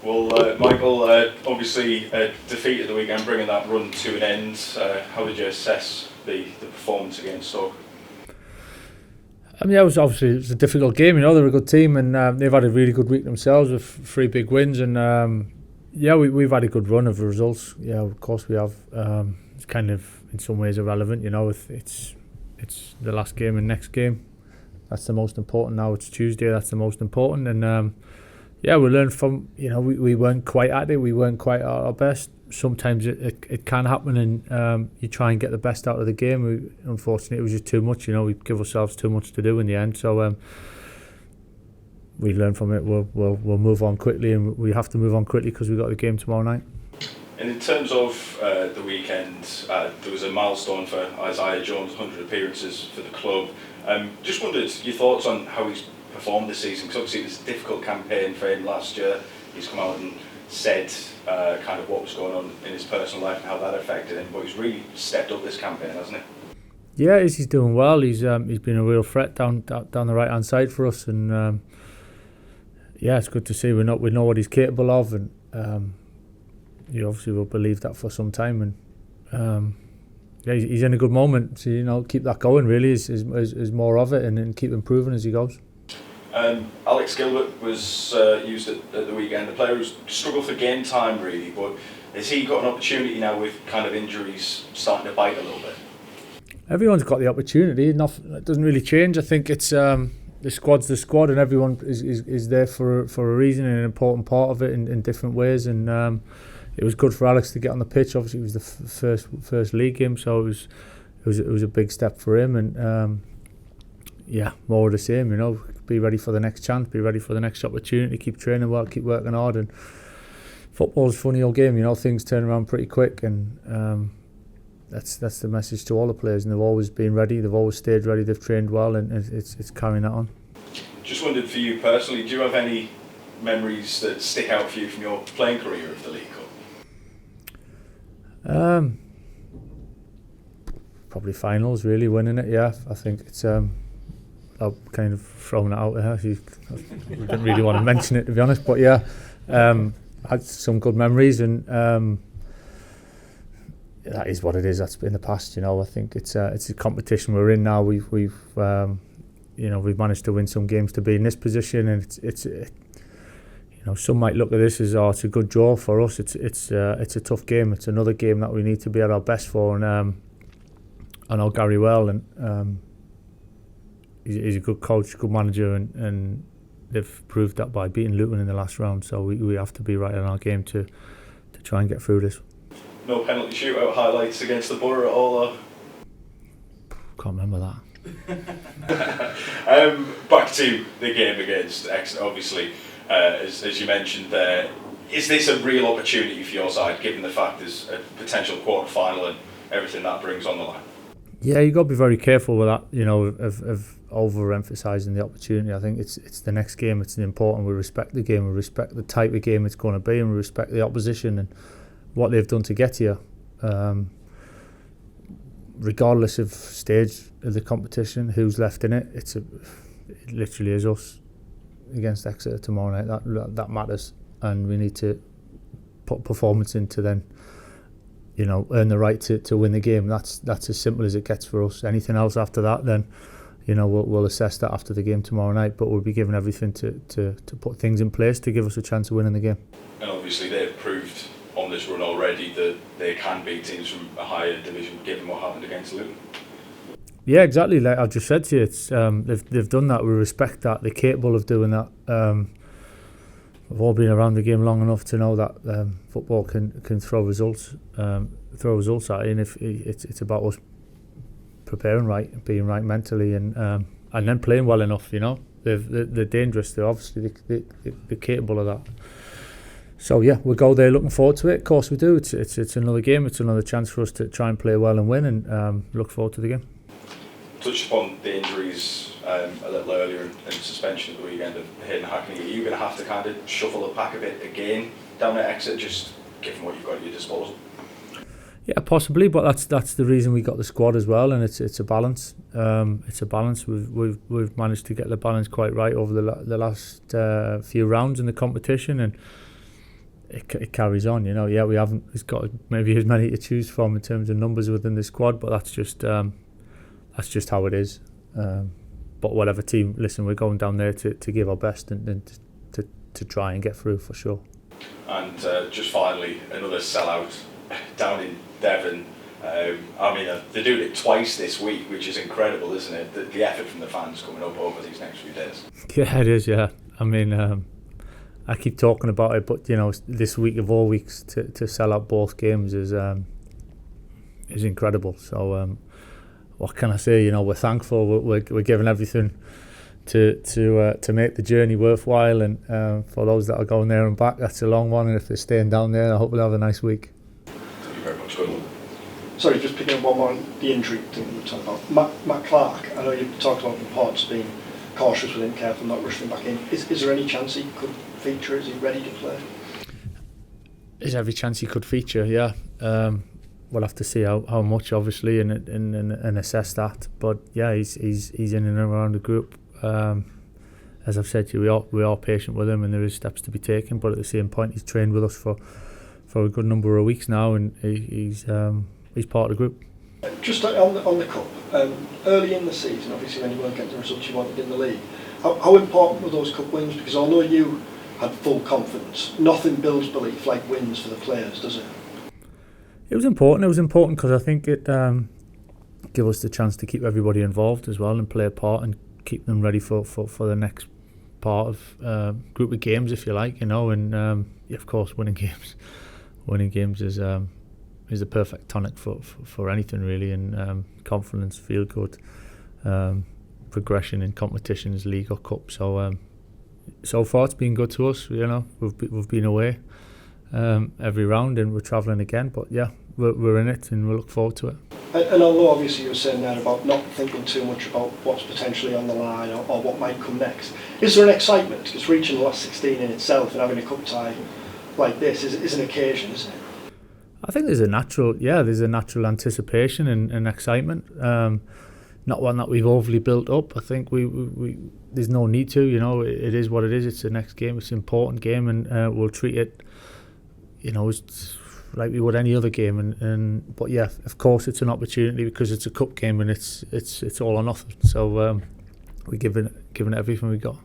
Well, Michael, obviously defeat at the weekend, bringing that run to an end. How did you assess the performance against Stoke? I mean, it was a difficult game. You know, they're a good team, and they've had a really good week themselves with 3 big wins. And we've had a good run of results. Yeah, of course we have. It's kind of in some ways irrelevant. You know, it's the last game and next game. That's the most important. Now it's Tuesday. That's the most important. And we learned from. You know, we weren't quite at it. We weren't quite at our best. Sometimes it can happen, and you try and get the best out of the game. Unfortunately, it was just too much. You know, we give ourselves too much to do in the end. So we learn from it. We'll move on quickly, and we have to move on quickly because we've got the game tomorrow night. And in terms of the weekend, there was a milestone for Isaiah Jones, 100 appearances for the club. Just wondered your thoughts on how he's performed this season, because obviously it was a difficult campaign for him last year. He's come out and said kind of what was going on in his personal life and how that affected him, but he's really stepped up this campaign, hasn't he? Yeah, he's doing well. He's been a real threat down the right hand side for us, and it's good to see. We know what he's capable of, and you obviously will believe that for some time. And he's in a good moment. So, you know, keep that going. Really, is more of it, and keep improving as he goes. Alex Gilbert was used at the weekend. The player who's struggled for game time really, but has he got an opportunity now with kind of injuries starting to bite a little bit? Everyone's got the opportunity. It doesn't really change. I think it's the squad's the squad, and everyone is there for a reason and an important part of it in different ways. And it was good for Alex to get on the pitch. Obviously, it was the first league game, so it was a big step for him. And more of the same. You know, be ready for the next chance, be ready for the next opportunity, keep training well, keep working hard. And football's a funny old game, you know, things turn around pretty quick, and that's the message to all the players, and they've always been ready, they've always stayed ready, they've trained well, and it's carrying that on. Just wondered for you personally, do you have any memories that stick out for you from your playing career of the League Cup? Probably finals, really, winning it. Yeah, I think it's I've kind of thrown it out there. I didn't really want to mention it, to be honest, but I had some good memories, and that is what it is. That's in the past, you know. I think it's a competition we're in now. We've managed to win some games to be in this position, and it's you know, some might look at this as it's a good draw for us. It's a tough game. It's another game that we need to be at our best for, and I know Gary well, and he's a good coach, good manager, and they've proved that by beating Luton in the last round. So we have to be right on our game to try and get through this. No penalty shootout highlights against the Borough at all, or? Can't remember that. Back to the game against Exeter, obviously, as you mentioned there. Is this a real opportunity for your side, given the fact there's a potential quarter-final and everything that brings on the line? Yeah, you've got to be very careful with that, you know, of over-emphasising the opportunity. I think it's the next game, it's important. We respect the game, we respect the type of game it's going to be, and we respect the opposition and what they've done to get here. Regardless of stage of the competition, who's left in it, it literally is us against Exeter tomorrow night. That matters, and we need to put performance into then, you know, earn the right to win the game. That's as simple as it gets for us. Anything else after that, then, you know, we'll assess that after the game tomorrow night. But we'll be given everything to put things in place to give us a chance of winning the game. And obviously they've proved on this run already that they can beat teams from a higher division, given what happened against Luton. Yeah, exactly. Like I just said to you, it's they've done that. We respect that. They're capable of doing that. We've all been around the game long enough to know that football can throw results at it, and if it's about us preparing right, being right mentally, and then playing well enough. You know, they're dangerous. They're capable of that. So yeah, we'll go there looking forward to it. Of course we do. It's another game. It's another chance for us to try and play well and win, and look forward to the game. Touched upon the injuries a little earlier and suspension at the weekend of Hayden Hackney. Are you going to have to kind of shuffle the pack a bit again down at Exeter, just given what you've got at your disposal? Yeah, possibly, but that's the reason we got the squad as well, and it's a balance. It's a balance. We've managed to get the balance quite right over the last few rounds in the competition, and it carries on. You know, yeah, we haven't. It's got maybe as many to choose from in terms of numbers within the squad, but that's just how it is. But whatever team, listen, we're going down there to give our best and to try and get through for sure. And just finally, another sellout down in Devon. I mean, they're doing it twice this week, which is incredible, isn't it? The effort from the fans coming up over these next few days. Yeah, it is. Yeah, I mean, I keep talking about it, but you know, this week of all weeks to sell out both games is incredible. So, what can I say? You know, we're thankful. We're giving everything to make the journey worthwhile, and for those that are going there and back, that's a long one. And if they're staying down there, I hope they'll have a nice week. Thank you very much. Good luck. Sorry, just picking up one more on the injury thing that you were talking about. Matt Clark, I know you talked about reports being cautious with him, careful not rushing him back in. Is there any chance he could feature? Is he ready to play? There's every chance he could feature, yeah. We'll have to see how much, obviously, and assess that. But yeah, he's in and around the group. As I've said to you, we are patient with him, and there is steps to be taken. But at the same point, he's trained with us for a good number of weeks now, and he's part of the group. Just on the cup, early in the season, obviously when you weren't getting the results you wanted in the league, how important were those cup wins? Because although you had full confidence, nothing builds belief like wins for the players, does it? It was important. It was important because I think it gave us the chance to keep everybody involved as well and play a part and keep them ready for the next part of group of games, if you like, you know. And of course, winning games is the perfect tonic for anything really, and confidence, feel good, progression in competitions, league or cup. So far it's been good to us. You know, we've been away every round, and we're travelling again. But yeah, we're in it, and we look forward to it. And although obviously you were saying there about not thinking too much about what's potentially on the line or what might come next, is there an excitement? Because reaching the last 16 in itself and having a cup tie like this is an occasion, isn't it? I think there's a natural anticipation and excitement. Not one that we've overly built up. I think we there's no need to. You know, it is what it is. It's the next game. It's an important game, and we'll treat it, you know, it's like we would any other game. But yeah, of course, it's an opportunity because it's a cup game and it's all or nothing. So we're giving it everything we got.